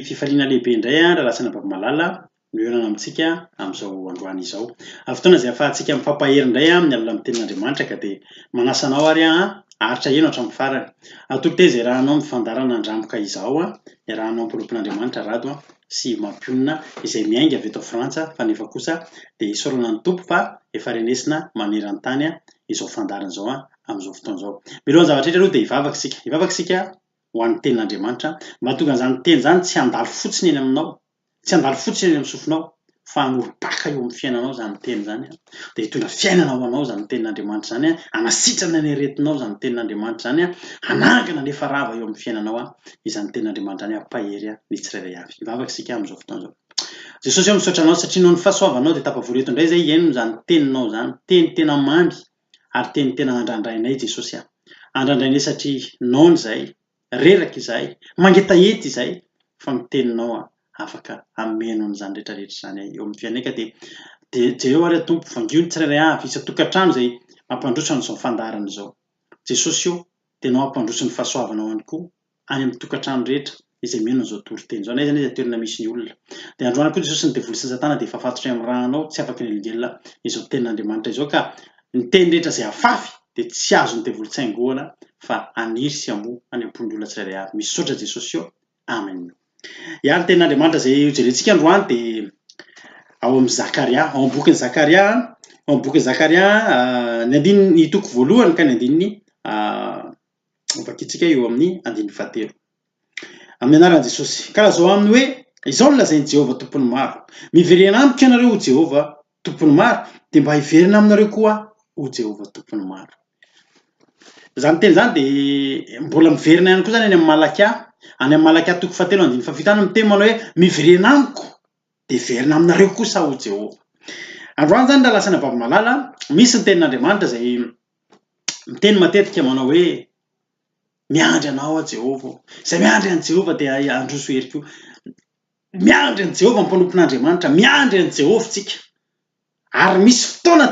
Fifaliana lehibe indray rahalasana Babimalala miorana amintsika amin'izao androany izao. Fotoana izay ahafahantsika mifampahery indray amin'ny alalan'ny tenin'Andriamanitra ka dia manasa anao ary aritra eno hatramin'ny farany. Atoro tena izay rahanao mifandarana andramboka izao rahanao ampirobon'Andriamanitra rado sy mampionina izay miainga avy eto Frantsa fa nefa kosa dia isaorana ny tompo fa efa renesina maneran-tany izao fandarana izao amin'izao fotoana izao. Milohan'ny zavatra rehetra aloha dia hivavaka isika ho an'ny tenin'Andriamanitra mba tonga izany teny izany tsy handalo fotsiny eny aminao, tsy handalo fotsiny eny amin'ny sofinao fa hanorim-paka eo amin'ny fiainanao izany teny izany dia hitondra fiainana ho anao izany tenin'Andriamanitra izany hanasitrana ny aretinao izany tenin'Andriamanitra izany hanangana ny efa rava eo amin'ny fiainanao izany tenin'Andriamanitra izany ampahery ny tsirairay avy. Hivavaka isika amin'izao fotoana izao. Jesosy eo misaotra anao satria noho ny fahasoavanao dia tapavoreto indray izay eno izany teninao izany, teny tena mamy ary teny tena andrandrainay Jesosy andrandrainay satria naona izahay, reraka izahay, mangetahety izahay fa miteninao afaka hamenao an'izany rehetrarehetra izany eo amin'ny fiainay ka dia Jehova ary Tompo vangiony tsirairay avy isa-tokantrano izay mampandroso an'izao fandarana izao. Jesosy eo dia nao hampandroso ny fahasoavanao ihany koa any amin'ny tokantrano rehetra izay meno an'izao toriteny izao. Na iza iza toerana misy ny olona. Dia androany koa Jesosy ny devoly sy ny Satana dia efa fatotra amin'ny rahanao tsy afaka ny elingelina izao tenin'Andriamanitra izao ka ny teny rehetra izay afafy dia tsy azo ny devoly tsaingoana fa aniry sy hamoa any am-pon'ny olona tsirairay avy. Misaotra Jesosy eo. Amen. Ihany ny tenin'Andriamanitra izay jerentsika androany dia ao amin'ny Zakaria, ao amin'ny bokin'ny Zakaria, ao amin'ny bokin'ny Zakaria ny andininy toko voalohany ka ny andininy vakitsika eo amin'ny andininy fahatelo. Amin'ny anaran'i Jesosy. Ka lazao aminy hoe izao no lazain'i Jehova tompony maro. Miverena amiko ianareo ho Jehova tompony maro dia mba hiverina aminareo koa ho Jehova tompony maro. Izany teny izany dia mbola miverina ihany koa izany any amin'ny Malakia, any amin'ny Malakia toko fahatelo andininy fafitany miteny manao hoe miverena amiko dia verina aminareo kosa ho Jehova. Androany izany rahalasana Babimalala misy ny tenin'Andriamanitra izay miteny matetika manao hoe miandry anao Jehova. Izay miandry an'i Jehova dia androso hery koa. Miandry an'i Jehova ny mpanompon'Andriamanitra, miandry an'i Jehova tsika. Ary misy fotoana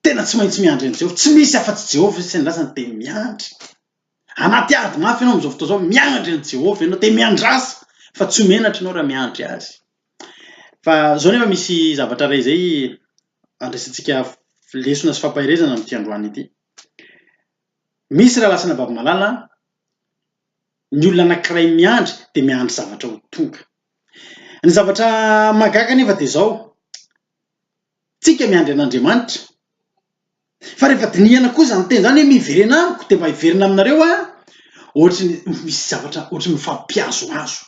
tena tsy maintsy miandry an'i Jehova. Tsy misy afa-tsy Jehova sy ny lasany teny miandry. Anaty ady mafy ianao amin'izao fotoana izao miandry an'i Jehova ianao dia miandrasa fa tsy menatra ianao raha miandry azy. Fa izao nefa misy zavatra iray izay andraisantsika lesona sy fampahirezana amin'ity androany ity. Misy rahalasana Babimalala ny olona anankiray miandry dia miandry zavatra ho tonga. Ny zavatra mahagaga nefa dia izao. Tsika miandry an'Andriamanitra. Fa rehefa dinihana koa izany teny izany hoe miverena amiko dia mba hiverina aminareo ohatry misy zavatra ohatry mifampihazohazo.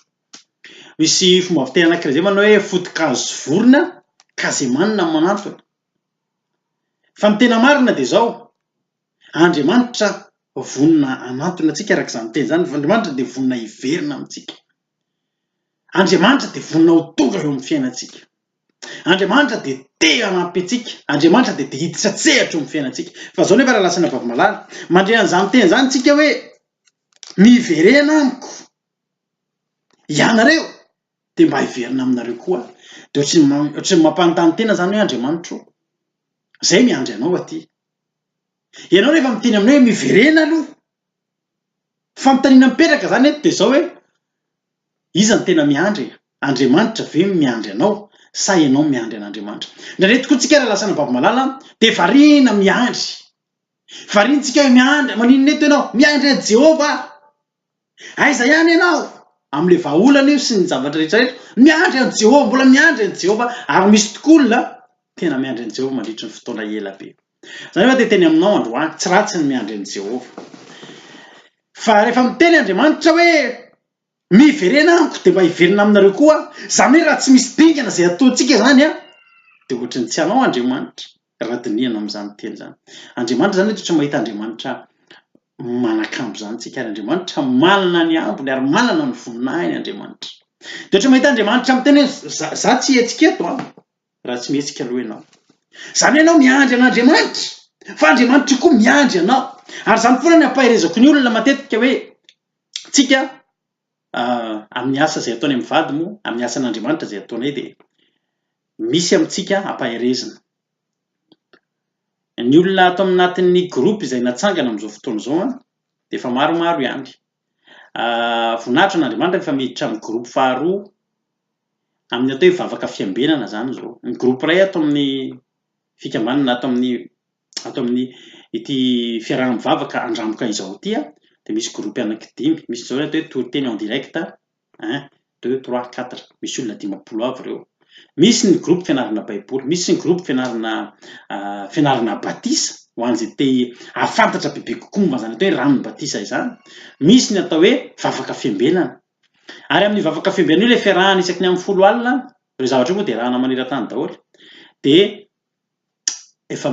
Misy fomba fiteny anankiray izay manao hoe foto-kazo sy vorona ka izay manana no manantona. Fa ny tena marina dia izao. Andriamanitra vonona anantona antsika araka izany teny izany. Andriamanitra dia vonona hiverina amintsika. Andriamanitra dia vonona ho tonga eo amin'ny fiainantsika. Andriamanitra dia te hanampy antsika. Andriamanitra dia hiditra tsehatra eo amin'ny fiainantsika. Fa izao nefa rahalasana Babimalala mandray an'izany teny izany tsika hoe miverena amiko ianareo dia mba hiverina aminareo koa. Dia ohatry ny mampanontany tena izany hoe Andriamanitra izay miandry anao aty. Ianao rehefa miteny aminao hoe miverena aloha. Fanontaniana mipetraka izany eto dia izao hoe iza ny tena miandry? Andriamanitra ve miandry anao sa ianao miandry an'Andriamanitra? Indraindray tokoa tsika rahalasana Babimalala dia variana miandry. Variana tsika hoe miandry, maninona eto ianao? Miandry an'i Jehova. Aiza ihany ianao? Amin'ilay vahaolana io sy ny zavatra rehetrarehetra. Miandry an'i Jehova, mbola miandry an'i Jehova ary misy tokoa olona tena miandry an'i Jehova mandritra ny fotoana ela be. Izany efa dia teny aminao androany, tsy ratsy ny miandry an'i Jehova. Fa rehefa miteny Andriamanitra hoe miverena amiko dia mba hiverina aminareo koa. Izany hoe raha tsy misy dingana izay ataontsika izany dia ohatry ny tsy anao Andriamanitra raha dinihana amin'izany teny izany. Andriamanitra izany ohatra mahita Andriamanitra manakambo izany tsika ary Andriamanitra manana ny ambony ary manana ny voninahiny Andriamanitra. Dia ohatra mahita Andriamanitra miteny hoe za tsy hetsika eto raha tsy mihetsika aloha ianao. Izany ianao miandry an'Andriamanitra fa Andriamanitra koa miandry anao. Ary izany foana ny ampahirezako ny olona matetika hoe tsika amin'ny asa izay ataony amin'ny vady moa, amin'ny asan'Andriamanitra izay ataonay dia misy amintsika ampahirezana. Ny olona ato anatin'ny groupe izay natsangana amin'izao fotoana izao dia efa maromaro ihany. voninahitra n'Andriamanitra efa miditra amin'ny groupe faharoa amin'ny atao hoe vavaka fiambenana zany zao. Ny groupe iray ato amin'ny fikambanana ato amin'ny ity fiarahana mivavaka andramboka izao ity dia misy groupe anankidimy. Misy zao atao hoe toriteny en direct 1 2 3 4 misy olona 50 avy ireo. Misy ny groupe fianarana baiboly, misy ny groupe fianarana batisa ho an'izay te ahafantatra bebe kokoa momba zany atao hoe ranon batisa izany. Misy ny atao hoe vavaka fiambenana. Ary amin'ny vavaka fiambenana io ilay fiarahana isaky ny amin'ny 10 alina, ireo zavatra io moa dia rahana maneran-tany daholo. Dia efa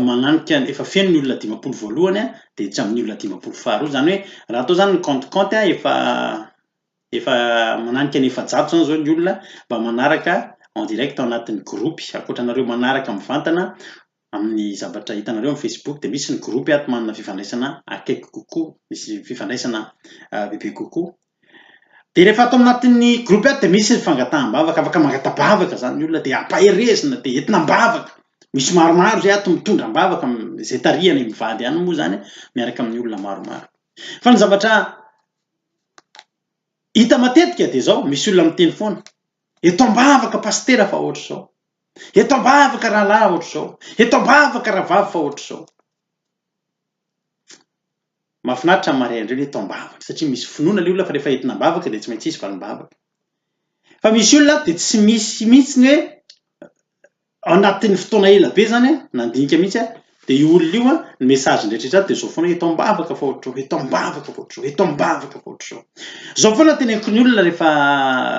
feno ny olona 50 voalohany dia tsy amin'ny olona 50 faharoa. Zany hoe raha atao zany ny compte efa mananika ny 700 zany zao ny olona mba manaraka en direct ao anatin'ny groupe. Ankoatranareo manaraka mivantana amin'ny zavatra hitanareo amin'ny Facebook dia misy ny groupe ato manana fifandraisana akaiky kokoa, misy fifandraisana bebe kokoa. Dia rehefa ato anatin'ny groupe ato dia misy fangataham-bavaka, afaka mangatabavaka zany ny olona dia ampaherezina dia entina mbavaka. Misy maromaro zay ato mitondra mbavaka izay tarihany mivady ihany moa zany miaraka amin'ny olona maromaro. Fa ny zavatra hita matetika dia zao, misy olona miteny foana, eto mbavaka pastera fa ohatr' zao, eto mbavaka rahalahy ohatr' zao, eto mbavaka rahavavy fa ohatr' zao. Mahafinaritra maray andreo eto mbavaka satria misy finoana ilay olona fa rehefa entina mbavaka dia tsy maintsy izy valim-bavaka. Fa misy olona dia tsy misy mihitsy ny hoe anatin'ny fotoana ela be zany nandinika mihitsy dia io olona io ny message rehetraretra dia zao foana eto mbavaka fa ohatr' zao, eto mbavaka fa ohatr' zao, eto mbavaka fa ohatr' zao. Zao foana teneniko ny olona rehefa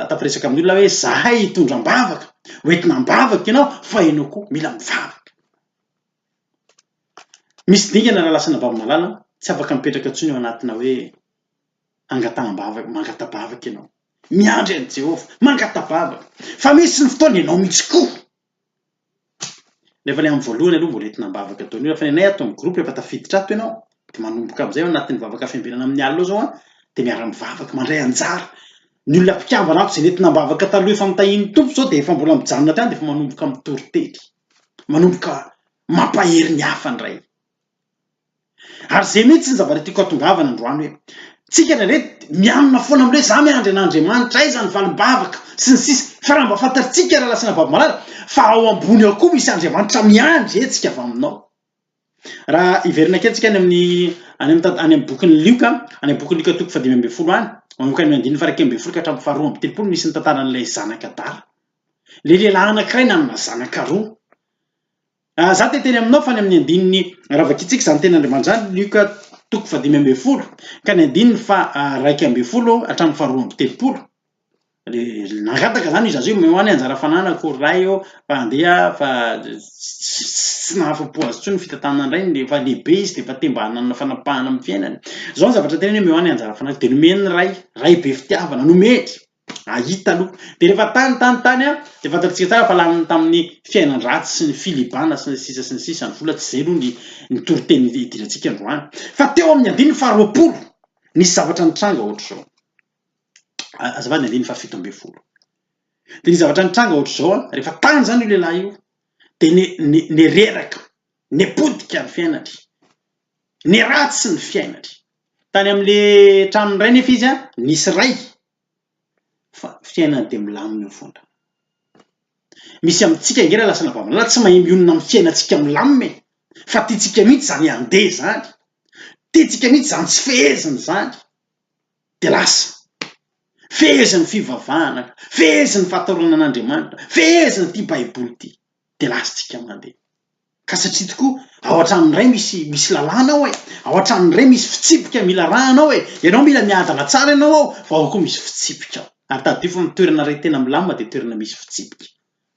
tafiresaka amin'ny olona hoe zahay hitondra mbavaka, hoentina mbavaka ianao fa ianao koa mila mivavaka. Misy dingana raha lasana vavimalala tsy afaka mipetraka intsony eo anatina hoe angataham-bavaka, mangatabavaka ianao, miandry an'i Jehovah, mangatabavaka, fa misy ny fotoana ianao mihitsy koa. Rehefa ilay amin'ny voalohany aloha mbola entina mbavaka ataony io, fa ny anay ato amin'ny groupe rehefa tafiditra ato ianao dia manomboka amin'izay ao anatin'ny vavaka fiambenana amin'ny alina zao dia miara mivavaka mandray anjara. Ny olona mpikambana ato izay nentina mbavaka taloha efa mitahiny tompo zao dia efa mbola mijanona tany dia efa manomboka mitory-teny, manomboka mampahery ny hafa indray. Ary izay mihitsy ny zavatra tiako hatongavana androany hoe tsika rehetra mianona foana amin'ilay za miandry an'Andriamanitra aiza ny valim-bavaka sy ny sisa, fa raha mba fantatsika raha lasana vavimalala fa ao ambony ao koa misy Andriamanitra miandry etsika avy aminao. Raha iverina ketsika any amin'ny bokin'ny Lioka, any amin'ny bokin'ny Lioka 5:10 any, manomboka ny 9:1 ka hatramin'ny 2:30 misy ny tantaran'ilay zanaka Dara. Ilay lehilahy anankiray nanana zanaka roa. Za teny aminao fa ny amin'ny andininy raha vakitsika izany ten'Andriamanitra zany Lioka 5:10 ka ny andininy 2:20 hatramin'ny 2:30. Nangataka zany izy azy io ho any anjara fanana koray eo fa andeha fa tsy nahafapo azy intsony ny fitantanana indray fa lehibe izy dia efa te mba hanana fanapahana amin'ny fiainany. Zao ny zavatra teneny hoe ho any anjara fanana dia nomeny ray be fitiavana, nomedy ahita aloha. Dia rehefa tany dia fantatsika tsara fa laniny tamin'ny fiainan-dratsy sy ny filibana sy ny sisa ny vola tsy zay aloha ny toriteny idirantsika androany. Fa teo amin'ny andininy 20 nisy zavatra nitranga ohatr'izao. Azafady ny andininy 17. Dia ny zavatra nitranga ohatr'izao rehefa tany zany io lehilahy io dia nereraka, nepodika ny fiainany, neratsy ny fiainany. Tany amin'ilay tranony iray nefa izy nisy ray fa fiainany dia milamina foana. Misy amintsika ngera lasana vavimalala tsy mahay mionona amin'ny fiainantsika milamina fa tiantsika mihitsy zany andeha zany, tiantsika mihitsy zany tsy feheziny zany dia lasa feheziny fivavahana, feheziny fahatorana an'Andriamanitra, feheziny ity baiboly ity dia lasantsika mandeha. Ka satria tokoa ao an-tranon'iray misy lalàna ao ao an-tranon'iray misy fitsipika mila rahanao ianao mila miadana tsara ianao ao fa ao koa misy fitsipika ao. Ary taddio fa ny toerana iray tena milamina dia toerana misy fitsipika.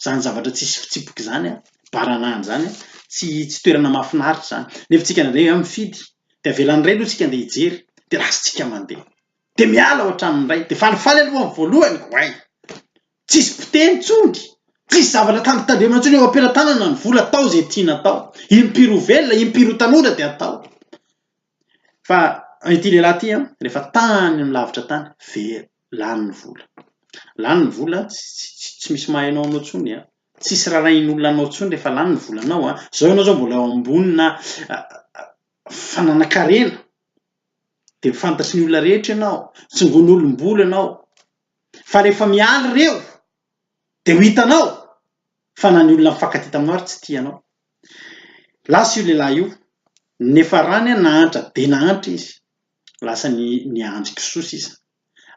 Zany zavatra tsisy fitsipika zany baranahany zany tsy toerana mahafinaritra zany. Nefa tsika nandray mifidy dia avelan'iray aloha tsika andeha hijery dia lasantsika mandeha. Dia miala ao an-tranon'iray dia falifaly aloha amin'ny voalohany way. Tsisy mpiteny tsony, tsisy zavatra tandrotandremana intsony eo am-pelantanana ny vola atao izay tiana atao. Impiro velona, impiro tanora dia atao. Fa ity lehilahy ity rehefa tany milavitra tany lany ny vola. Lany ny vola tsy misy mahainao anao intsony tsisy rarahin'olona anao intsony rehefa lany ny volanao. Zao ianao zao mbola eo ambonina fananakarena de mifantatry ny olona rehetra ianao, tsongon'olom-bola ianao, fa rehefa mialy reo de ho hitanao fa na ny olona mifankatia taminao ary tsy tianao. Lasa io lehilahy io nefa rany a nahantra de nahantra izy, lasa ny andry kisosa izy.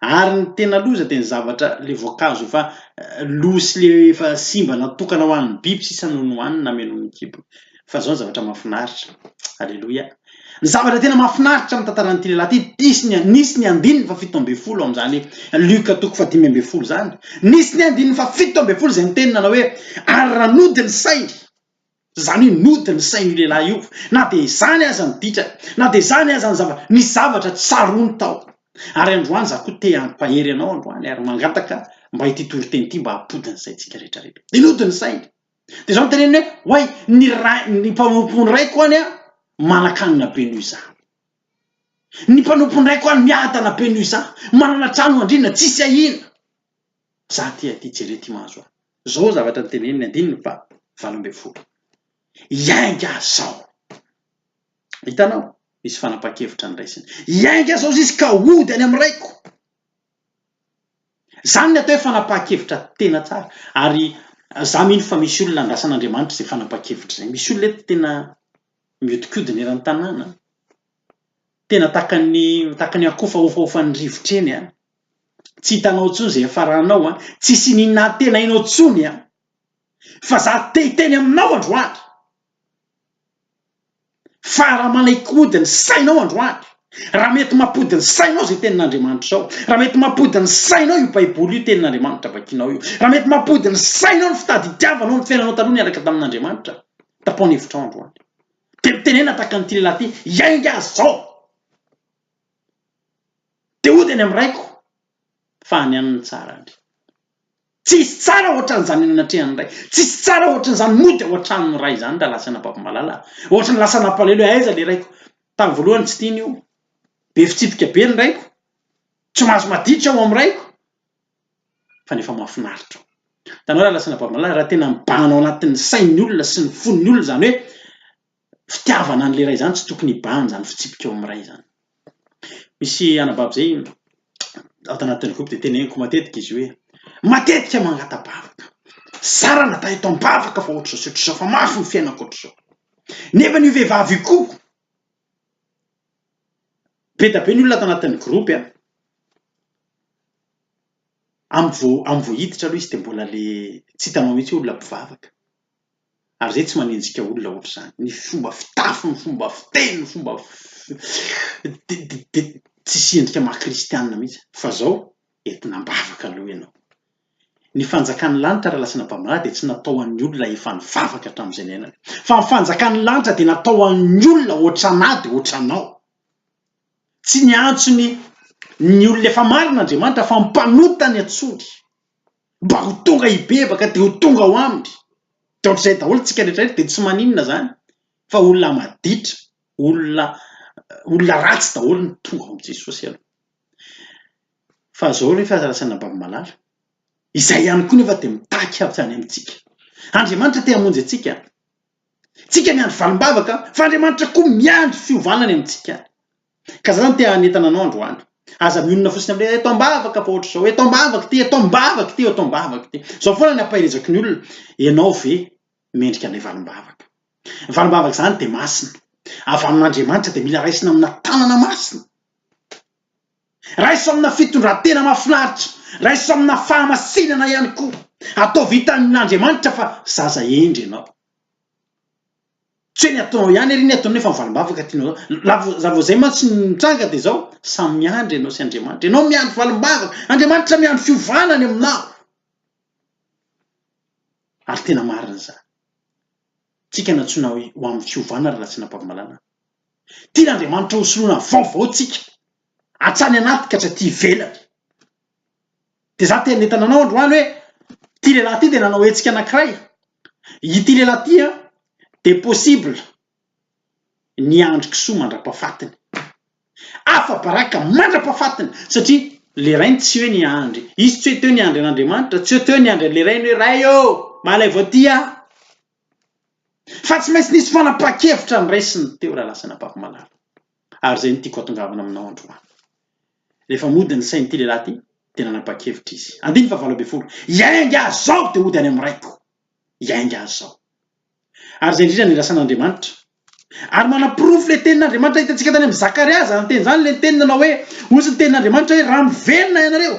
Ary ny tena loza de ny zavatra le voankazo efa losy le efa simba natokana ho an'ny biby sisa no nohanina meno ny kibo. Fa zao ny zavatra mahafinaritra. Alleloia. Ny zavatra tena mahafinaritra amin'ny tantaran'ity lehilahy ity, nisy ny andininy fa 7 amin'izany Luka 5:10 zany. Nisy ny andininy fa 7 zay mitenina hoe ary raha nody ny sainy, zany hoe nody ny sainy lehilahy io, na de zany aza ny ditra, na de zany aza ny zavatra tsarony tao. Ary androany za koa te hampahery anao androany ary mangataka mba ity toriteny ity mba hampodiny saintsika rehetrarehetra. De nody ny sainy. De zao teneny hoe hoay ny mpanompo ny raiko any a manan-kanina be noho izaho. Ny mpanompo ny raiko any miadana be noho izaho, manana trano andrina tsisy ahina. Za ty jere ty mahazo aho. Zao zavatra teneniny andininy fa 8. Iainga zao. Hitanao? Misy fanapa-kevitra ny raisiny. Iainga zao izy ka ody any amin'ny raiko. Zany ny atao hoe fanapa-kevitra tena tsara. Ary za mino fa misy olona andrasan'Andriamanitra zay fanapa-kevitra zay. Misy olona eto tena miodikodina eran'ny tanàna. Tena takany akofa ofaofan'ny rivotra eny a. Tsy hitanao tsony zay afaranao a, tsy sininina tena inao tsony a. Fa za teny aminao androany. Fa raha manaikody ny sainao androany, raha mety mampody ny sainao zay tenin'Andriamanitra zao, raha mety mampody ny sainao io baiboly io tenin'Andriamanitra vakinao io, raha mety mampody ny sainao ny fitadidiavanao ny fiainanao taloha niaraka tamin'Andriamanitra, tapao hevitrao androany. De mitenena takan'ity lehilahy ty, iainga zao. De ody any amin'ny raiko fa any an'ny tsara andry. Tsisy tsara ohatran'izany nanatrehan'ny ray, tsisy tsara ohatran'izany mody ohatran'ny ray zany raha lasa napapa-malala, ohatran'ny lasa nampalelo aiza le raiko. Tamin'ny voalohany tsy tiany io, be fitsipika be ny raiko, tsy mahazo maditra ao amin'ny raiko, fa nefa mahafinaritra. Tanao raha lasa napapa-malala, raha tena mibahana ao anatin'ny sain'ny olona sy ny fon'ny olona zany hoe fitiavana an'le ray zany tsy tokony hibahana zany fitsipika ao amin'ny ray zany. Misy anabavy zay ao tanatin'ny groupe de teneniko matetika izy hoe matetika mangatabavaka. Sara natao eto am-bavaka fa ohatr'izao fa mafy ny fiainako ohatr'izao. Nefa ny vehivavy koa be da be ny olona tanatin'ny groupe a. Amin'ny voahiditra aloha izy de mbola le tsy hitanao mihitsy olona mpivavaka. Ary zay tsy manenjika olona ohatr'izany. Ny fomba fitafy, ny fomba fiteny, ny fomba tsy endrika maha-kristianina mihitsy. Fa zao entinam-bavaka aloha ianao. Ny fanjakan'ny lanitra raha lasa napapa-malala de tsy natao an'ny olona efa nivavaka hatramin'izay niainana. Fa ny fanjakan'ny lanitra de natao an'ny olona ohatranà de ohatranao. Tsy niantso ny olona efa marin'Andriamanitra fa mpanotany atsory. Mba ho tonga hibebaka de ho tonga ho aminy. De ohatr'izay daholo tsika rehetrarehetra de tsy maninona zany. Fa olona maditra, olona ratsy daholo ny tonga ao amin'i Jesosy aloha. Fa zao rehefa lasa napapa-malala, izay ihany koa nefa de mitaky avy any amintsika. Andriamanitra te hamonjy antsika. Tsika miandry valim-bavaka, fa Andriamanitra koa miandry fiovanany amintsika. Ka zany te hanentana anao androany. Aza mionona fotsiny amin'ilay eto am-bavaka fa ohatr'izao, eto am-bavaka ty, eto am-bavaka ty, eto am-bavaka ty. Zao foana ny ampaherezako ny olona, ianao ve mendrika an'ilay valim-bavaka. Valim-bavaka zany de masina. Avy amin'Andriamanitra de mila raisina amina tanana masina. Raiso amina fitondran-tena mahafinaritra, raiso amina fahamasinana ihany koa. Atao vitan'Andriamanitra fa zaza endry ianao. Tsy hoe ny ataonao ihany ery ny ataonao nefa valim-bavaka tianao zao. Raha vao zay mantsy mitranga de zao samy miandry ianao sy Andriamanitra. Ianao miandry valim-bavaka, Andriamanitra miandry fiovanany aminao. Ary tena marina zany. Tsika natsoina ho amin'ny fiovana raha tsy napapa-malala. Tian'Andriamanitra ho soloina vaovao tsika. Hatrany anaty ka hatraty ivelany. De za te hanentana anao androany hoe ty lehilahy ty de nanao hetsika anankiray. Ity lehilahy ty a de possible niandry kisoa mandra-pahafatiny. Afa-baraka mandra-pahafatiny satria le rainy tsy hoe niandry. Izy tsy hoe teo niandry an'Andriamanitra, tsy hoe teo niandry an'le rainy hoe ray ô, malay vao ty a. Fa tsy maintsy nisy fanapa-kevitra ny raisiny teo raha lasa napapa-malala. ary zay ny tiako atongavana aminao androany. Rehefa mody ny sainy ty lehilahy ty dia nanapa-kevitra izy. 9:20 iainga azy zao dia ody any amin'ny raiko, iainga azy zao. Ary zay indrindra nirasan'Andriamanitra. Ary manaprofo le tenin'Andriamanitra hitantsika tany amin'ny Zakaria zany teny zany le tenina anao hoe ozy ny tenin'Andriamanitra hoe raha miverina ianareo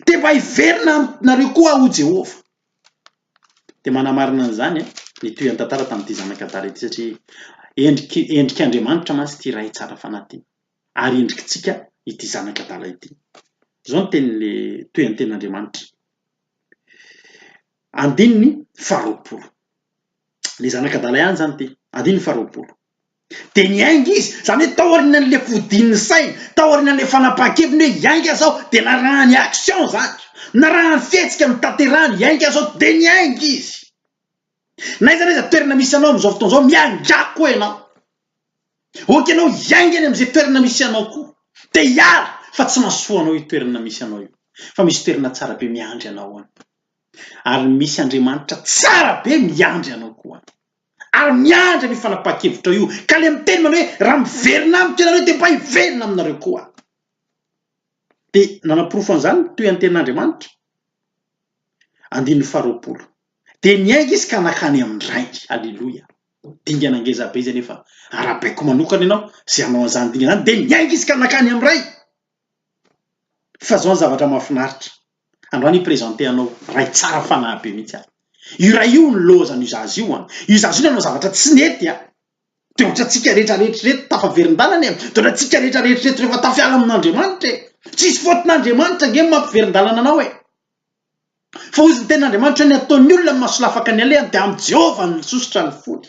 dia mba hiverina nareo koa ho Jehovah. Dia manamarina an'izany ny toean'ny tantara tamin'ity zanak'Adala ity satria endrik'Andriamanitra mantsy ity ray tsara fanahy ity ary endrikitsika ity zanak'Adala ity. Zao ny tenin'le toean'ny tenin'Andriamanitra. 20. Le zanak'Adala ihany zany ty 20. Dia niainga izy zany hoe taorian'le fodin'ny saina, taorian'le fanapahan-keviny hoe iainga zao dia narahany action zany, narahany fihetsika mitaterahany iainga zao dia niainga izy. Naiza naiza toerana misy anao amin'izao fotoana zao miangako koa ianao. Oka ianao iainga any amin'izay toerana misy anao koa dia hiara fa tsy mahasoa anao io toerana misy anao io, fa misy toerana tsara be miandry anao any. Ary misy Andriamanitra tsara be miandry anao koa any. Ary miandry ny fanapahan-kevitra io ka le miteny manao hoe raha miverina amiko ianareo dia mba hiverina aminareo koa. Dia nanaprofo an'izany toean'ny tenin'Andriamanitra. 20. Dia niainga izy ka nakany amin'ny ray. Alleloia. Dingana ngeza be izy anefa arabaiko manokana ianao zay anao an'izany dingana dia niainga izy ka nakany amin'ny ray. Fa zao ny zavatra mahafinaritra. Androany hiprezante anao ray tsara fanahy be mihitsy. Io ray io ny lozany io zazy io. Io zazy io nanao zavatra tsy nety. Dia ohatra tsika rehetrarehetra tafaverin-dalana dia ohatra tsika rehetrarehetra rehefa tafiala amin'Andriamanitra. Tsisy fotin'Andriamanitra nge mampiverin-dalana anao e. Fa ozy ny tenin'Andriamanitra ny ataon'ny olona mahasolafaka ny alehany dia amin'ny Jehovah ny sosotra ny fony.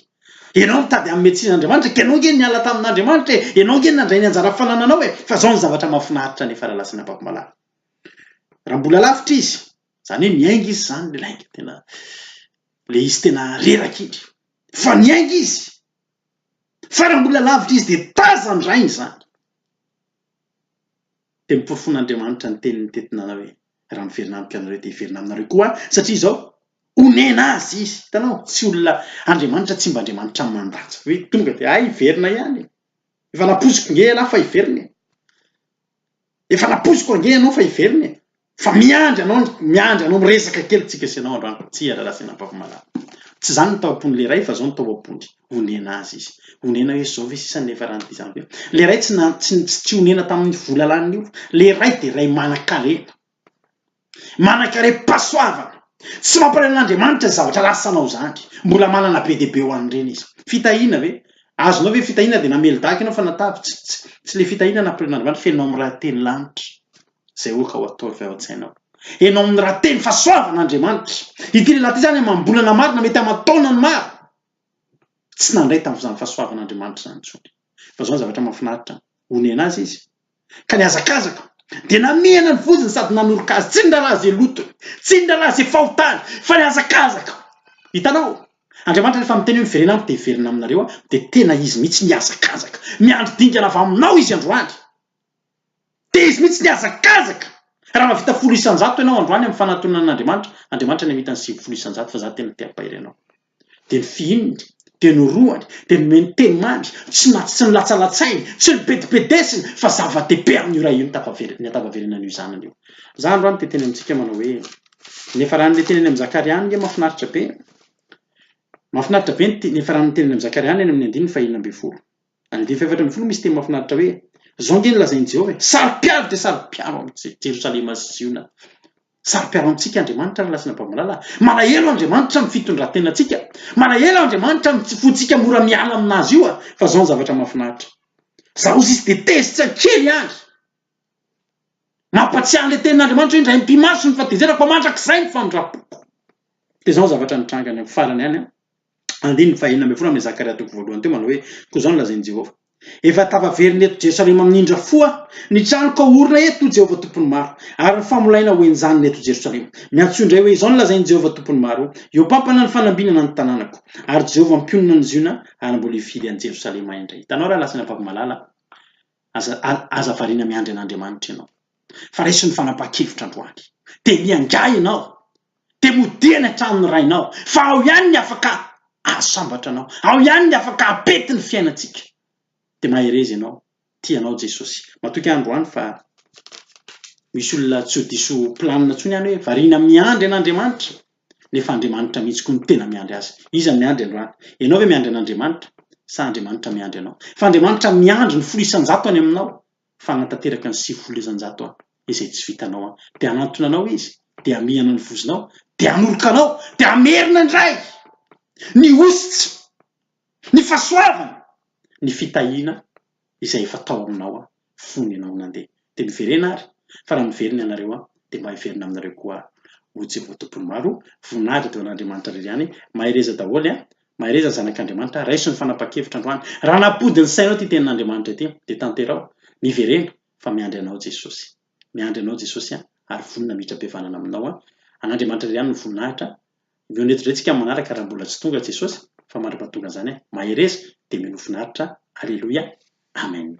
Ianao mitady amin'ny metsin'Andriamanitra, ka ianao nge niala tamin'Andriamanitra, ianao nge nandray ny anjara fanananao e. Fa zao ny zavatra mahafinaritra nefa lalasina ampako-malala. Raha mbola lavitra izy, zany hoe niainga izy zany le lainga tena le izy tena reraka iny. Fa niainga izy. Fa raha mbola lavitra izy dia tazany rainy zany. Dia miporofon'Andriamanitra ny teniny tetinana hoe raha miverina amiko ianareo dia hiverina aminareo koa satria izao onena azy izy. Hitanao tsy olona Andriamanitra tsy mba Andriamanitra mandatsy hoe tonga dia hiverina ihany. Efa naposiko nge ialahy fa hiverina. Efa naposiko nge ianao fa hiverina. Fa miandry anao miresaka kely tsika sy ianao androany. Tsy alalasina ampako-malala. Tsy zany ny taoam-pony le ray fa zao ny taoam-pony. Onena azy izy. Onena hoe zao ve sisa nefa raha ny izany. Le ray tsy onena tamin'ny vola laniny io. Le ray dia ray manan-karena. Manan-kare pasoavana. Tsy mamparena zavatra rasanao zany. Mbola manana be dia be ho an'ireny izy. Fitahiana ve? Azonao ve fitahiana dia namelodaka ianao fa natavy. Tsy le fitahiana nampiren'Andriamanitra fenao amin'ny raha teny lanitra. Zay oka ho atao avy ao an-tsainao. Enao amin'ny raha teny fahasoavan'Andriamanitra. Ity lehilahy ty zany mambolana marina mety aman-taonany maro. Tsy nandray tamin'izany fahasoavan'Andriamanitra zany intsony. Fa zao ny zavatra mahafinaritra. Onena azy izy. Ka niazakazaka. Dia namihana ny voziny sady nanoroka azy. Tsy nirahalahy izay lotony. Tsy nirahalahy izay fahotany. Fa niazakazaka. Hitanao. Andriamanitra rehefa miteny hoe miverina amiko dia hiverina aminareo dia tena izy mihitsy niazakazaka. Miandry dingana avy aminao izy androany. Dia izy mihitsy niazakazaka. Raha mahavita 10 isan-jato ianao androany amin'ny fanatonan'Andriamanitra, Andriamanitra ny havita ny 10 isan-jato fa za tena te-hampahery anao. Dia ny fihininy, dia ny roany, dia ny meny teny mandry, tsy ny latsalatsainy, tsy ny bedibedesiny, fa zava-dehibe amin'io raha io ny hatafaverenan'io zanany io. Za androany teteny amintsika manao hoe nefa raha ny teneny amin'ny Zakariany nge mahafinaritra be. Mahafinaritra be nefa raha ny teneny amin'ny Zakariany any amin'ny 5:20. Any 5:20 misy teny mahafinaritra hoe zao nge nilazain'i Jehovah saro-piaro dia saro-piaro amin'ny Jerosalema sy Ziona. Saro-piaro amintsika Andriamanitra raha lasina ampamolala. Malahelo Andriamanitra amin'ny fitondrantenantsika. Malahelo Andriamanitra amin'ny fontsika mora miala aminazy io fa zao ny zavatra mahafinaritra. Zaho izy dia tezitra kely ihany. Mampatsiahy an'ilay tenin'Andriamanitra hoe indray mpimaso ny fahatezerako mandrakizay ny famindrapoko. Dia zao ny zavatra nitrangany amin'ny farany ihany. 5:20 amin'ny Zakaria 1:2 teo manao hoe koa zao nilazain'i Jehovah. Efa tafaveriny eto Jerosalema amin'indra foa ny tranoko orona eto Jehovah tompony maro ary ny famolaina ho enjaniny eto Jerosalema. Miantso indray hoe izao nilazain'i Jehovah tompony maro eo pampana ny fanambinana ny tanànako ary Jehovah mpionona ny Ziona ary mbola hifidy an'i Jerosalema indray. Hitanao raha lasina ampako-malala aza variana miandry an'Andriamanitra ianao. Fa raisy ny fanapahan-kevitra androany. Dia miangay ianao. Dia modihana hatramin'ny rainao. Fa ao ihany ny afaka ahasambatra anao. Ao ihany ny afaka apety ny fiainantsika. Dia maherezy ianao tianao Jesosy. Matoky androany fa misy olona tsy ho diso planina ntsony ihany hoe variana miandry an'Andriamanitra nefa Andriamanitra mihitsy koa ny tena miandry azy. Iza miandry androany? Ianao ve miandry an'Andriamanitra sa Andriamanitra miandry anao? Fa Andriamanitra miandry ny 100 any aminao fa hanatanteraka ny 100 izay tsy vitanao. Dia hanantona anao izy, dia hamihana ny vozonao, dia hanoroka anao, dia hamerina indray ny ositra, ny fahasoavana, ny fitahiana izay efa tao aminao fony ianao nandeha. Dia miverena ary fa raha miverina ianareo dia mba hiverina aminareo koa ho Jehovah tompony maro, voninahitra teo an'Andriamanitra irery ihany, mahay reza daholo mahay reza zanak'Andriamanitra, raiso ny fanapa-kevitra androany. Raha napody ny sainao ty tenin'Andriamanitra ty dia tanterao miverena fa miandry anao Jesosy. Miandry anao Jesosy ary vonina mitra-pihavanana aminao. An'Andriamanitra irery ihany ny voninahitra. Mioneto indray tsika manaraka raha mbola tsy tonga Jesosy fa mandra-pahatonga zany mahay reza dia mino voninahitra. Aleloia. Amen.